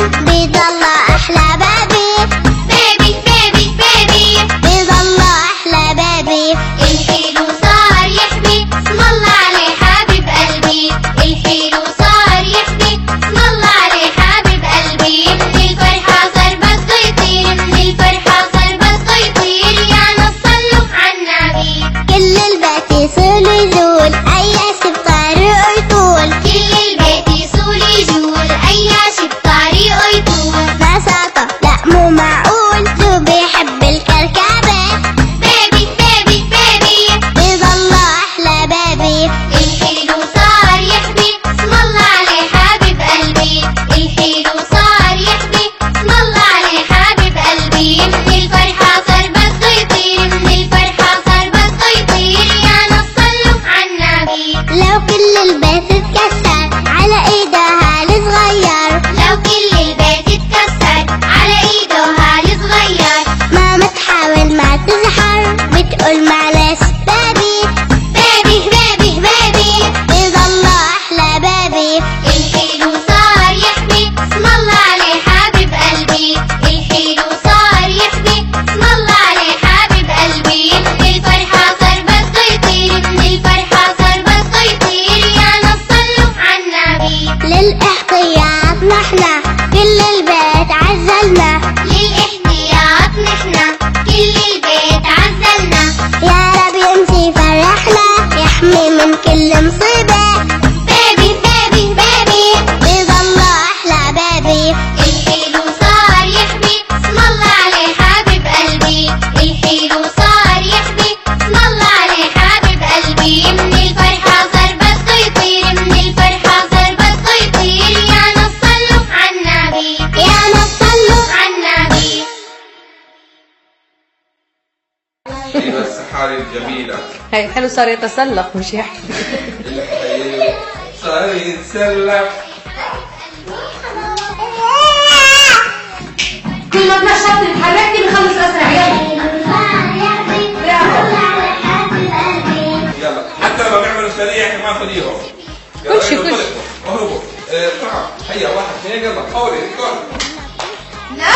بيض الله أحلى بابي. بابي بابي بابي بيض الله أحلى بابي. الحلو صار يحبي اسم الله عليه حبيب قلبي. الحلو صار يحبي اسم الله عليه حبيب قلبي. من الفرحة صار بده يطير، من الفرحة صار بده يطير. يا نص صلوا عالنبي. كل البيت يصول يزول أياش بطريقه يطول. كل البيت يصول يجول أياش بطريقه يطول. بساطة لا مو معقول شو بيحب الكركبة. بابي بابي بابي بيض الله أحلى بابي. الحلو صار يحبي اسم الله عليه حبيب قلبي. الحلو صار يحبي اسم الله عليه حبيب قلبي. من الفرحة صار بده يطير، من الفرحة صار بده يطير. يا نص صلوا عالنبي. لو كل البيت اتكسر على ايده هالصغير. لو كل البيت اتكسر على ايده هالصغير. ماما تحاول ما تزحر بتقول معلش بابي. بابي بابي بابي بيض الله أحلى بابي. الحلو صار يحبي اسم الله عليه حبيب قلبي. الحلو صار يحبي اسم الله عليه حبيب قلبي. من الفرحة صار بده يطير، من الفرحة صار بده يطير. يا نص صلوا عالنبي. للاحتياط نحنا كل البيت عزلنا. للاحتياط نحنا كل البيت عزلنا. يا رب يمشي فرحنا يحمي من كل مصيبة. بابي بابي بابي بيض الله أحلى بابي. الحلو صار يحبي اسم الله عليه حبيب قلبي. الحلو صار يحبي اسم الله عليه حبيب قلبي. من الفرحة صار بده يطير، من الفرحة صار بده يطير. يا نص صلوا عالنبي. يا نص صلوا عالنبي. ايوه السحاري الجميلة. هي الحلو صار يتسلق مش يحكي. الحلو صار يتسلق. كل ما تنشطي تتحركي بخلص اسرع. يلا يلا حتى لما بيعملوا سريع كمان خليهم. يلا خشي، انتوا خشي. انطلقوا اهربوا. بسرعة هيا واحد اثنين يلا حولي. لا